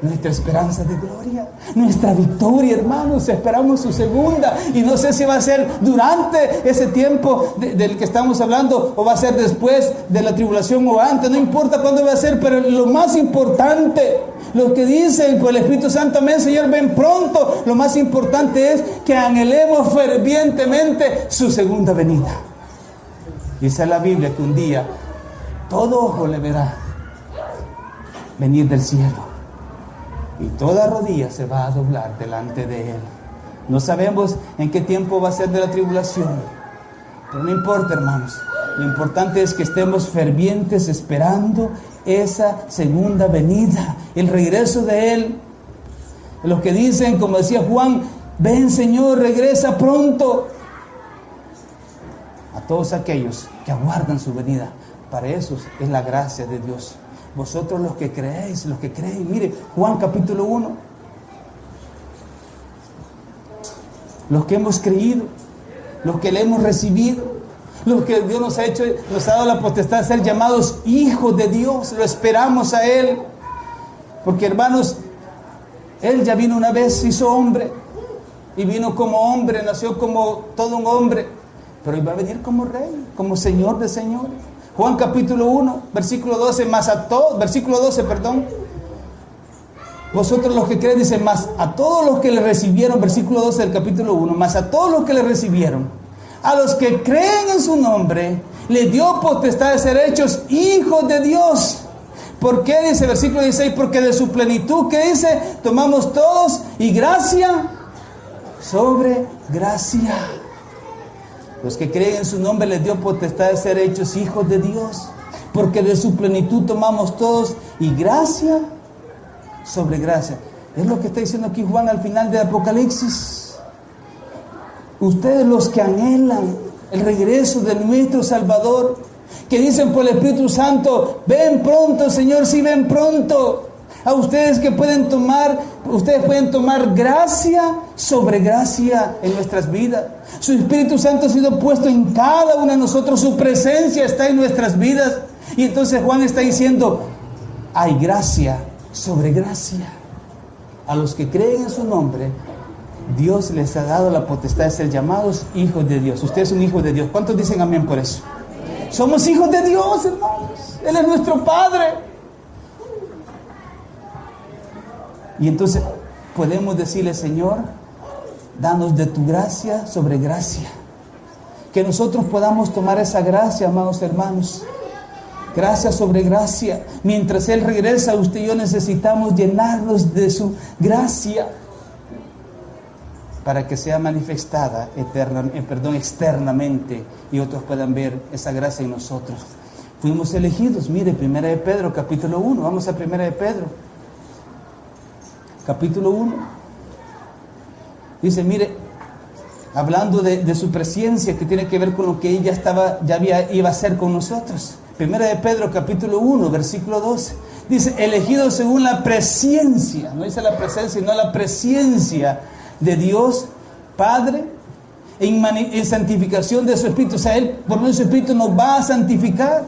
Nuestra esperanza de gloria, nuestra victoria, hermanos, esperamos su segunda. Y no sé si va a ser durante ese tiempo del que estamos hablando, o va a ser después de la tribulación o antes, no importa cuándo va a ser, pero lo más importante, los que dicen por el Espíritu Santo, amén, Señor, ven pronto, lo más importante es que anhelemos fervientemente su segunda venida. Dice la Biblia que un día todo ojo le verá venir del cielo. Y toda rodilla se va a doblar delante de Él. No sabemos en qué tiempo va a ser de la tribulación. Pero no importa, hermanos. Lo importante es que estemos fervientes esperando esa segunda venida, el regreso de Él. Los que dicen, como decía Juan, ven Señor, regresa pronto. A todos aquellos que aguardan su venida, para eso es la gracia de Dios. Vosotros los que creéis, los que creen, mire, Juan capítulo 1. Los que hemos creído, los que le hemos recibido, los que Dios nos ha hecho, nos ha dado la potestad de ser llamados hijos de Dios, lo esperamos a Él. Porque hermanos, Él ya vino una vez, hizo hombre, y vino como hombre, nació como todo un hombre, pero Él va a venir como Rey, como Señor de señores. Juan capítulo 1, versículo 12, versículo 12, Vosotros los que creen, dice, más a todos los que le recibieron, versículo 12 del capítulo 1, más a todos los que le recibieron, a los que creen en su nombre, le dio potestad de ser hechos hijos de Dios. ¿Por qué? Dice versículo 16, porque de su plenitud, ¿qué dice? Tomamos todos y gracia sobre gracia. Los que creen en su nombre les dio potestad de ser hechos hijos de Dios, porque de su plenitud tomamos todos y gracia sobre gracia. Es lo que está diciendo aquí Juan al final de Apocalipsis. Ustedes los que anhelan el regreso de nuestro Salvador, que dicen por el Espíritu Santo, ven pronto, Señor, sí, ven pronto. A ustedes que pueden tomar gracia sobre gracia en nuestras vidas. Su Espíritu Santo ha sido puesto en cada uno de nosotros, su presencia está en nuestras vidas. Y entonces Juan está diciendo, hay gracia sobre gracia. A los que creen en su nombre, Dios les ha dado la potestad de ser llamados hijos de Dios. Ustedes son hijos de Dios. ¿Cuántos dicen amén por eso? Somos hijos de Dios, hermanos. Él es nuestro Padre. Y entonces podemos decirle, Señor, danos de tu gracia sobre gracia. Que nosotros podamos tomar esa gracia, amados hermanos. Gracia sobre gracia. Mientras Él regresa, usted y yo necesitamos llenarnos de su gracia para que sea manifestada externamente y otros puedan ver esa gracia en nosotros. Fuimos elegidos. Mire, 1 de Pedro, capítulo 1. Vamos a 1 de Pedro, capítulo 1. Dice, mire, hablando de su presencia, que tiene que ver con lo que ella iba a hacer con nosotros. 1 de Pedro, capítulo 1, versículo 12. Dice, elegidos según la presencia, no dice la presencia, sino la presencia de Dios Padre, en santificación de su Espíritu. O sea, Él, por medio de su Espíritu, nos va a santificar.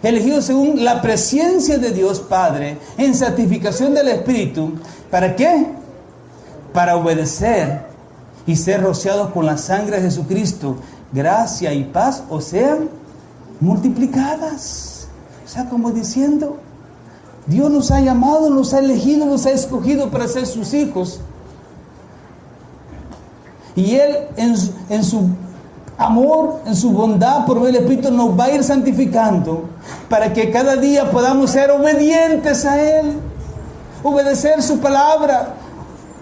Elegidos según la presencia de Dios Padre, en santificación del Espíritu. ¿Para qué? Para obedecer y ser rociados con la sangre de Jesucristo. Gracia y paz, o sean multiplicadas. O sea, como diciendo, Dios nos ha llamado, nos ha elegido, nos ha escogido para ser sus hijos. Y Él en su amor, en su bondad, por medio del Espíritu, nos va a ir santificando para que cada día podamos ser obedientes a Él, obedecer su palabra,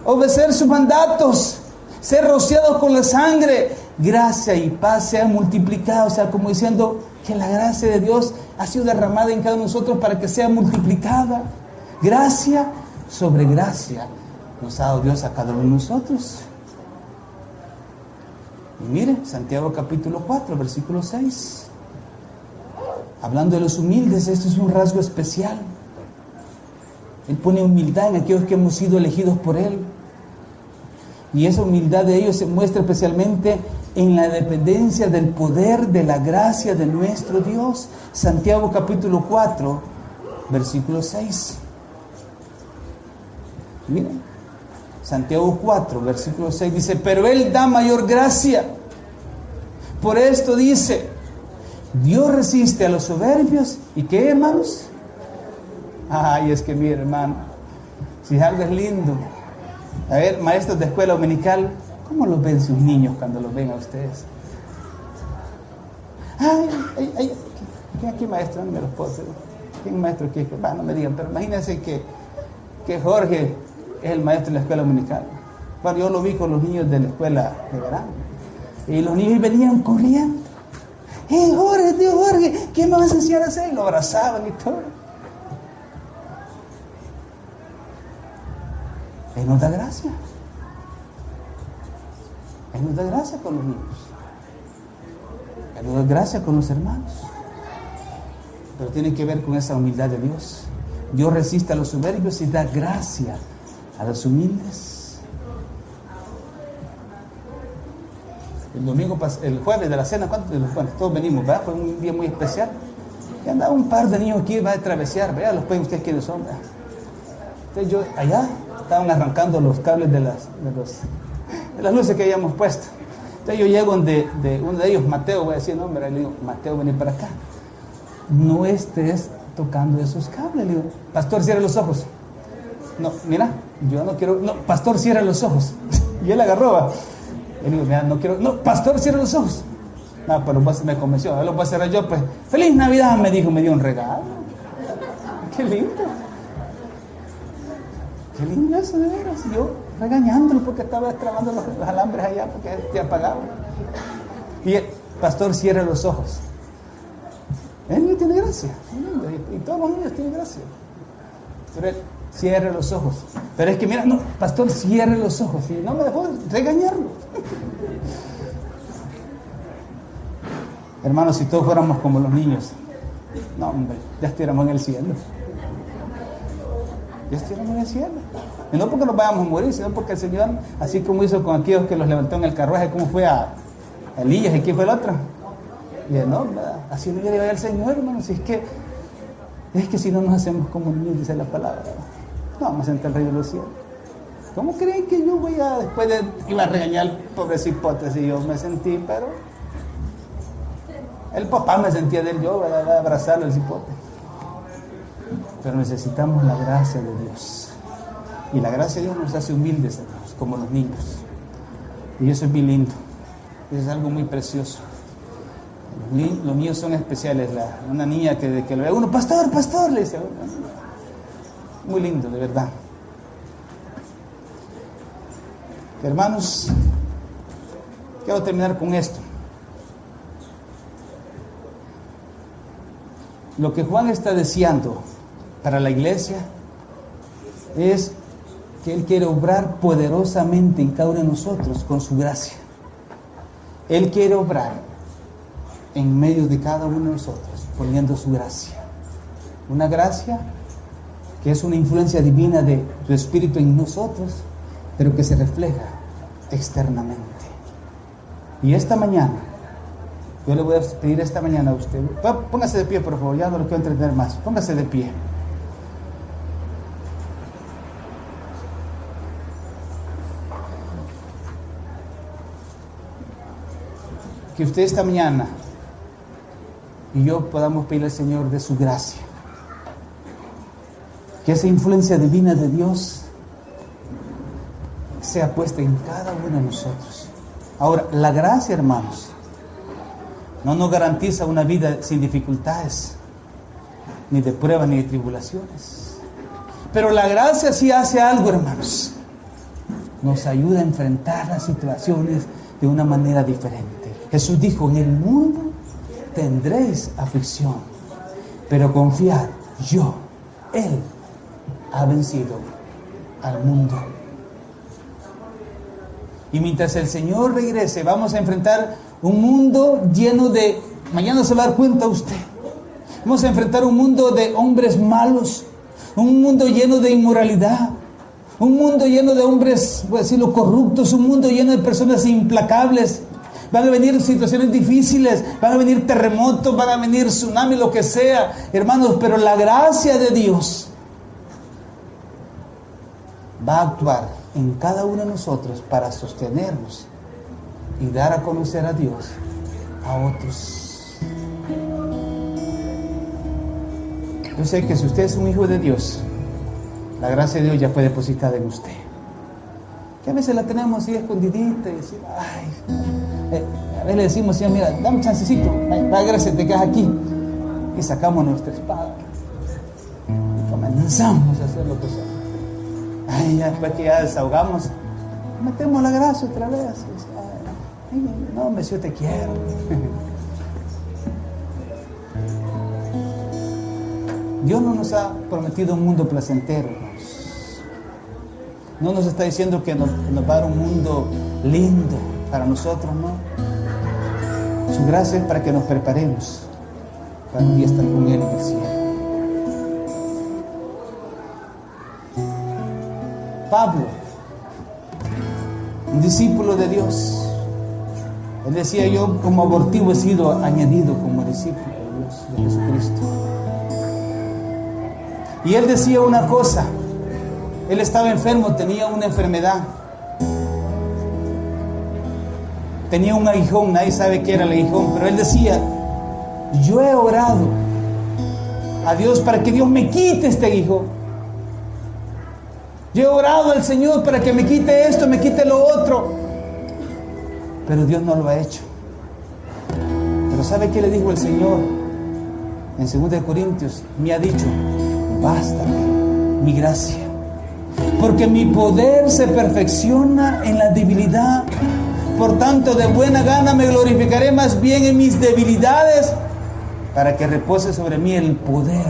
obedecer sus mandatos, ser rociados con la sangre. Gracia y paz sean multiplicados. O sea, como diciendo que la gracia de Dios ha sido derramada en cada uno de nosotros para que sea multiplicada. Gracia sobre gracia nos ha dado Dios a cada uno de nosotros. Y mire, Santiago capítulo 4, versículo 6. Hablando de los humildes, esto es un rasgo especial. Él pone humildad en aquellos que hemos sido elegidos por Él. Y esa humildad de ellos se muestra especialmente en la dependencia del poder de la gracia de nuestro Dios. Santiago capítulo 4, versículo 6. Miren, Santiago 4, versículo 6 dice, pero Él da mayor gracia. Por esto dice, Dios resiste a los soberbios. ¿Y qué, hermanos? Ay, es que mire, hermano, si algo es lindo. A ver, maestros de escuela dominical, ¿cómo los ven sus niños cuando los ven a ustedes? Ay, ¿quién aquí maestro? No me los puedo hacer. ¿Quién maestro aquí? No me digan, pero imagínense que Jorge es el maestro de la escuela dominical. Bueno, yo lo vi con los niños de la escuela de verano. Y los niños venían corriendo. Jorge, tío Jorge, ¿qué me vas a enseñar a hacer? Y lo abrazaban y todo. Él nos da gracia. Él nos da gracia con los niños. Él nos da gracia con los hermanos. Pero tiene que ver con esa humildad de Dios. Dios resiste a los soberbios y da gracia a los humildes. El jueves de la cena, bueno, todos venimos, ¿verdad? Fue un día muy especial. Y andaba un par de niños aquí, va a travesear, vean, los pueden ustedes quiénes son, ¿verdad? Entonces allá estaban arrancando los cables de las luces que habíamos puesto. Entonces yo llego de uno de ellos, Mateo, voy a decir nombre, le digo, Mateo, vení para acá. No estés tocando esos cables, le digo, pastor, cierre los ojos. no, mira, yo no quiero, no, pastor, cierra los ojos. Y él agarró, él dijo, mira, no quiero, no, pastor, cierra los ojos. No, pero me convenció, lo voy a cerrar yo, pues. Feliz Navidad, me dijo, me dio un regalo. Qué lindo. Qué lindo eso, de veras. Yo regañándolo porque estaba trabando los alambres allá, porque te apagaba. Y el pastor, cierra los ojos. El niño tiene gracia. Y todos los niños tienen gracia. Pero él cierra los ojos. Pero es que mira, no, pastor, cierre los ojos. Y no me dejó regañarlo. Hermanos, si todos fuéramos como los niños, no, hombre, ya estuviéramos en el cielo. Ya estuviéramos en el cielo. Y no porque nos vayamos a morir, sino porque el Señor, así como hizo con aquellos que los levantó en el carruaje, como fue a Elías y quién fue el otro. Y no, así no llega el Señor, hermanos. Es que si no nos hacemos como niños, dice la palabra, no vamos a entrar al reino de los cielos. ¿Cómo creen que yo voy a, después de, iba a regañar al pobre cipote? Si yo me sentí, pero el papá me sentía de él, yo voy a abrazarlo al cipote. Pero necesitamos la gracia de Dios. Y la gracia de Dios nos hace humildes, hermanos, como los niños. Y eso es muy lindo. Eso es algo muy precioso. Los niños son especiales. Una niña que desde que lo ve uno, pastor, le dice. Muy lindo, de verdad. Hermanos, quiero terminar con esto. Lo que Juan está deseando para la iglesia es que Él quiere obrar poderosamente en cada uno de nosotros con su gracia. Él quiere obrar en medio de cada uno de nosotros, poniendo su gracia. Una gracia que es una influencia divina de su Espíritu en nosotros, pero que se refleja externamente. Y esta mañana, yo le voy a pedir esta mañana a usted, póngase de pie, por favor, ya no lo quiero entretener más, póngase de pie. Que usted esta mañana y yo podamos pedirle al Señor de su gracia. Que esa influencia divina de Dios sea puesta en cada uno de nosotros. Ahora, la gracia, hermanos, no nos garantiza una vida sin dificultades, ni de pruebas, ni de tribulaciones. Pero la gracia sí hace algo, hermanos. Nos ayuda a enfrentar las situaciones de una manera diferente. Jesús dijo, en el mundo tendréis aflicción, pero confiad, Él ha vencido al mundo. Y mientras el Señor regrese, vamos a enfrentar un mundo lleno de, mañana se va a dar cuenta usted, vamos a enfrentar un mundo de hombres malos, un mundo lleno de inmoralidad, un mundo lleno de hombres, voy a decirlo, corruptos, un mundo lleno de personas implacables. Van a venir situaciones difíciles, van a venir terremotos, van a venir tsunamis, lo que sea, hermanos, pero la gracia de Dios va a actuar en cada uno de nosotros para sostenernos y dar a conocer a Dios a otros. Yo sé que si usted es un hijo de Dios, la gracia de Dios ya fue depositada en usted. Que a veces la tenemos así escondidita y decimos, a veces le decimos, Señor, mira, dame un chancecito, gracias, te quedas aquí. Y sacamos nuestra espada y comenzamos a hacer lo que sea. Ya después que ya desahogamos, metemos la gracia otra vez. No, hombre, yo te quiero. Dios no nos ha prometido un mundo placentero, hermanos. No nos está diciendo que nos va a dar un mundo lindo para nosotros, no. Su gracia es para que nos preparemos para un día estar con Él en el cielo. Pablo, un discípulo de Dios, él decía, yo como abortivo he sido añadido como discípulo de Dios, de Jesucristo. Y él decía una cosa, él estaba enfermo, tenía una enfermedad, tenía un aguijón, nadie sabe qué era el aguijón, pero él decía, yo he orado a Dios para que Dios me quite este aguijón. Yo he orado al Señor para que me quite esto, me quite lo otro. Pero Dios no lo ha hecho. Pero ¿sabe qué le dijo el Señor? En 2 Corintios me ha dicho: bástate mi gracia, porque mi poder se perfecciona en la debilidad. Por tanto, de buena gana me glorificaré más bien en mis debilidades, para que repose sobre mí el poder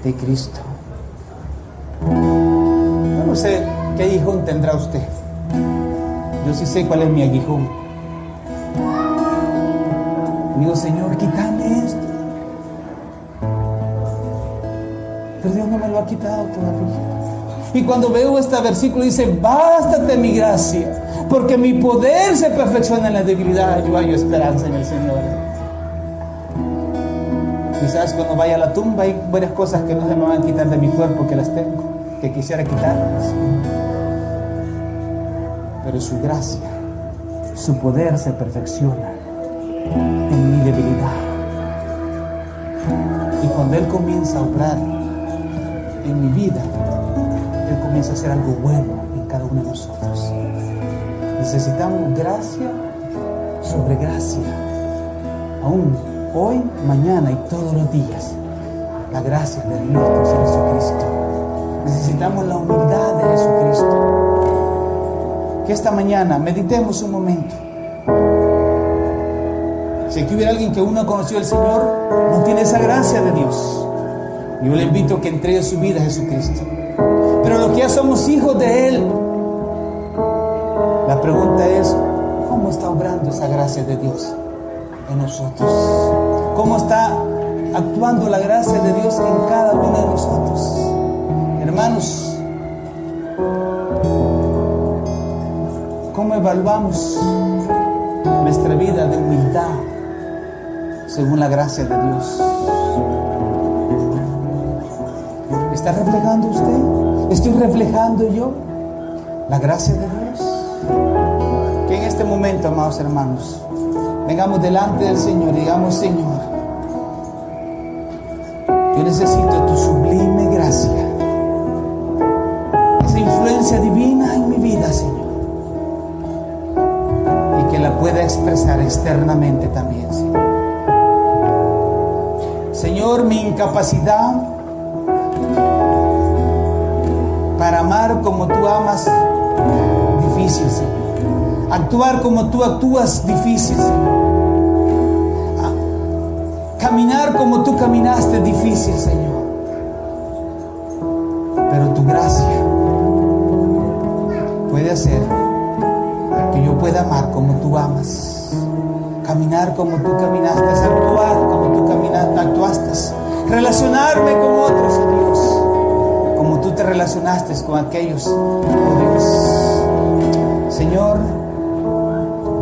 de Cristo. Yo no sé qué aguijón tendrá usted. Yo sí sé cuál es mi aguijón. Digo: Señor, quítame esto. Pero Dios no me lo ha quitado todavía. Y cuando veo este versículo dice: bástate mi gracia, porque mi poder se perfecciona en la debilidad. Yo hallo esperanza en el Señor. Quizás cuando vaya a la tumba hay varias cosas que no se me van a quitar de mi cuerpo, que las tengo, que quisiera quitarlas. Pero su gracia, su poder se perfecciona en mi debilidad. Y cuando Él comienza a obrar en mi vida, Él comienza a hacer algo bueno en cada uno de nosotros. Necesitamos gracia sobre gracia, aún hoy, mañana y todos los días. La gracia de Dios, de Jesucristo. Necesitamos la humildad de Jesucristo. Que esta mañana meditemos un momento. Si aquí hubiera alguien que aún no conoció al Señor, no tiene esa gracia de Dios, yo le invito a que entregue su vida a Jesucristo. Pero los que ya somos hijos de Él, la pregunta es: ¿cómo está obrando esa gracia de Dios en nosotros? ¿Cómo está actuando la gracia de Dios en cada uno de nosotros? Hermanos, ¿cómo evaluamos nuestra vida de humildad según la gracia de Dios? ¿Está reflejando usted? ¿Estoy reflejando yo la gracia de Dios? Que en este momento, amados hermanos, vengamos delante del Señor y digamos: Señor, yo necesito tu sublime gracia, esa influencia divina en mi vida, Señor, y que la pueda expresar externamente también, Señor. Señor, mi incapacidad para amar como tú amas, difícil, Señor. Actuar como tú actúas, difícil, Señor. Caminar como tú caminaste, difícil, Señor. Pero tu gracia puede hacer que yo pueda amar como tú amas, caminar como tú caminaste, actuar como tú actuaste, relacionarme con otros, oh Dios, como tú te relacionaste con aquellos, oh Dios. Señor,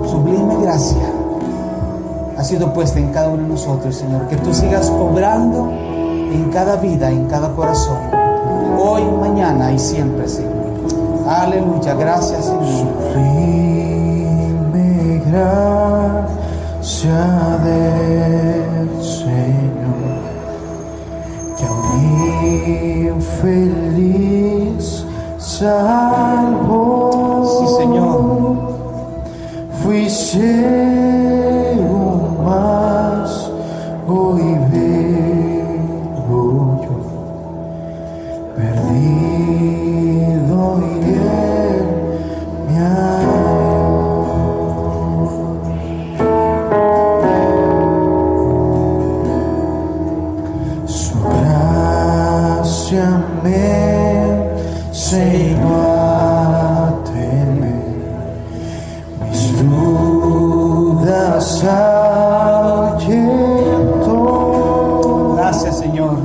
sublime gracia ha sido puesta en cada uno de nosotros, Señor. Que tú sigas obrando en cada vida, en cada corazón, hoy, mañana y siempre, Señor. Aleluya, gracias, Señor. Sublime gracia del Señor, que a un infeliz salvó. Sí, Señor. Fui ciego, mas hoy veo yo, perdido y Él me halló. Su gracia me enseñó a temer mis dudas ahuyentó. Gracias, Señor.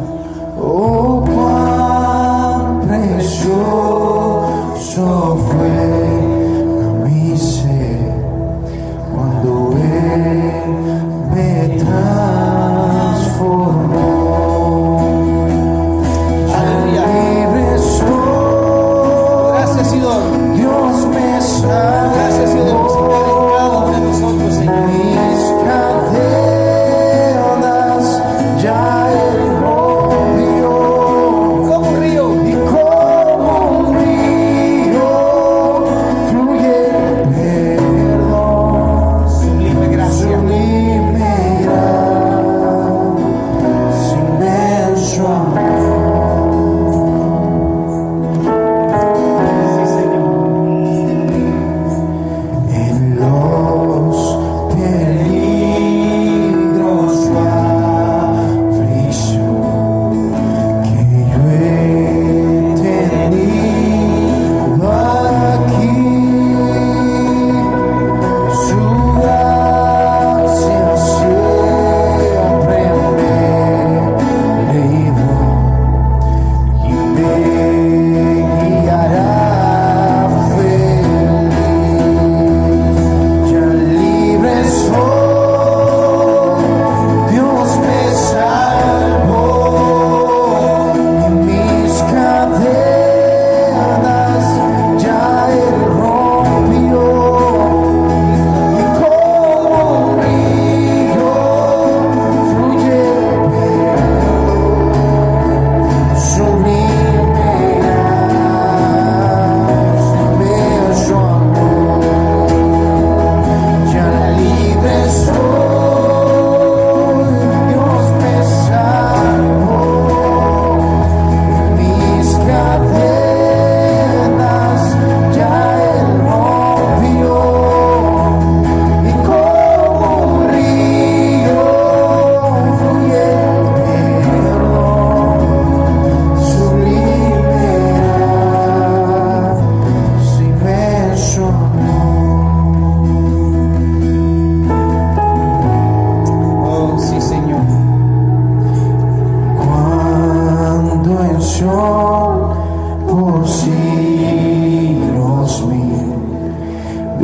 Oh, cuán precioso fue a mi ser cuando Él me transformó. Aleluya. Libre soy, Gracias, Señor. Dios me salvó. Gracias, Señor, de visitar en cada uno de nosotros, Señor. Mis cadenas ya Él rompió. Como un río. Y como un río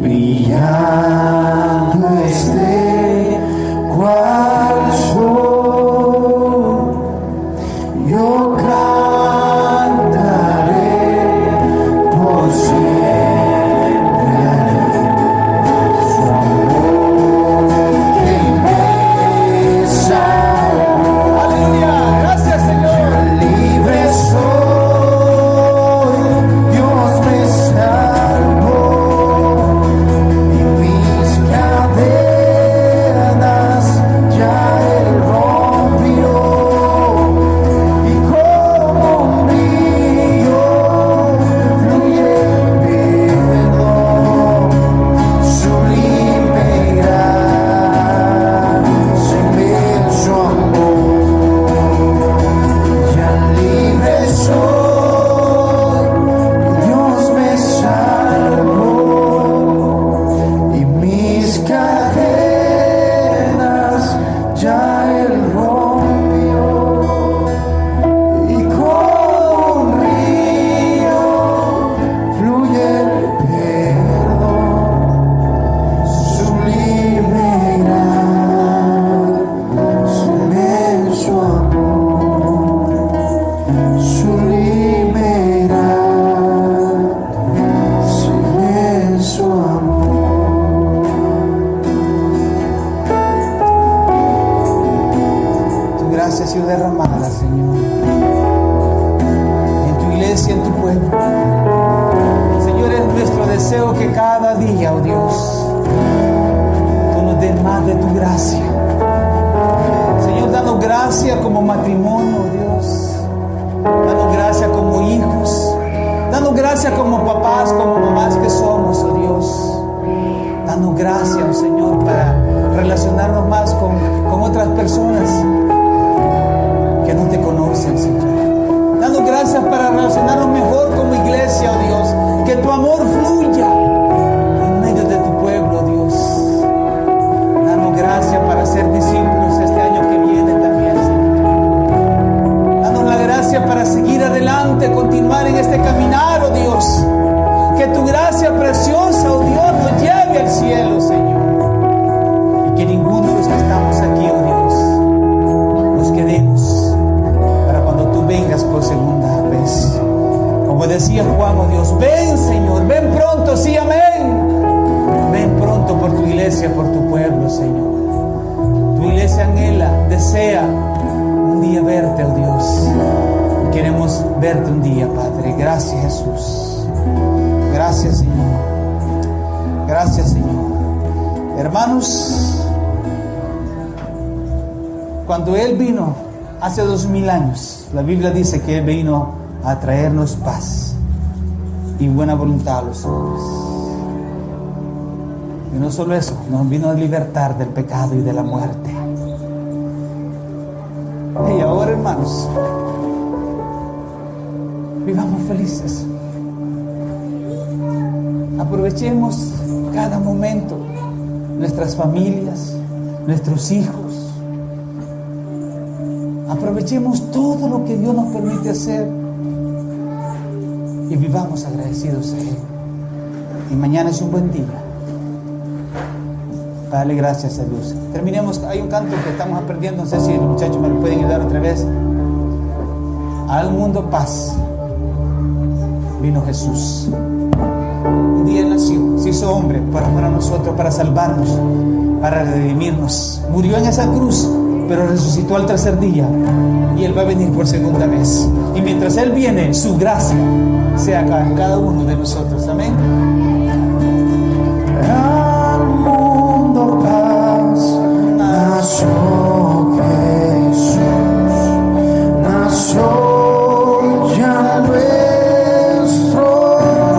brillando esté cual sol, yo cantaré por siempre su amor que me salvó. Aleluya, gracias Señor. Libre soy, Dios me salvó y mis cadenas ya Él rompió, y como un río fluye el perdón, sublime gracia, inmenso amor. Ya libre soy, Dios me salvó y mis cadenas ya Él rompió, y como un río fluye el perdón, sublime gracia, inmenso amor. Sublime gracia, inmenso amor. Tu gracia ha sido derramada, Señor, en tu iglesia, en tu pueblo. Señor, es nuestro deseo que cada día, oh Dios, tú nos des más de tu gracia. Señor, danos gracia como matrimonio, oh Dios. Danos gracia como hijos. Danos gracia como papás, como mamás que somos, oh Dios. Danos gracia, oh Señor, para relacionarnos más con otras personas que no te conocen, Señor. Danos gracias para relacionarnos mejor como iglesia, oh Dios. Que tu amor fluya en medio de tu pueblo, Dios. Danos gracias para ser discípulos este año que viene también, Señor. Danos la gracia para seguir adelante, continuar en este caminar, oh Dios. Que tu gracia preciosa, oh Dios, nos lleve al cielo, Señor. Y que ninguno de los que estamos aquí, oh Dios, nos quedemos para cuando tú vengas por segunda vez. Como decía Juan, oh Dios, ven Señor, ven pronto, sí, amén. Ven pronto por tu iglesia, por tu pueblo, Señor. Tu iglesia anhela, desea un día verte, oh Dios. Queremos verte un día, Padre. Gracias, Jesús. Gracias, Señor. Gracias, Señor. Hermanos, cuando Él vino hace 2000 años, la Biblia dice que Él vino a traernos paz y buena voluntad a los hombres. Y no solo eso, nos vino a libertar del pecado y de la muerte. Y ahora, hermanos, vivamos felices. Aprovechemos cada momento, nuestras familias, nuestros hijos. Aprovechemos todo lo que Dios nos permite hacer y vivamos agradecidos a Él. Y mañana es un buen día. Dale gracias a Dios. Terminemos, hay un canto que estamos aprendiendo, no sé si los muchachos me lo pueden ayudar otra vez. Al mundo paz vino Jesús. Un día nació, se hizo hombre para nosotros, para salvarnos, para redimirnos. Murió en esa cruz, pero resucitó al tercer día y Él va a venir por segunda vez. Y mientras Él viene, su gracia sea en cada uno de nosotros. Amén. Al mundo paz nació Jesús, nació ya nuestro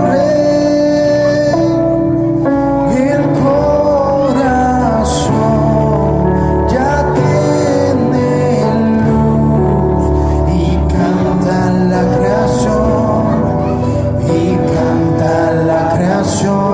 Rey, el corazón ya tiene luz y canta la creación, y canta la creación.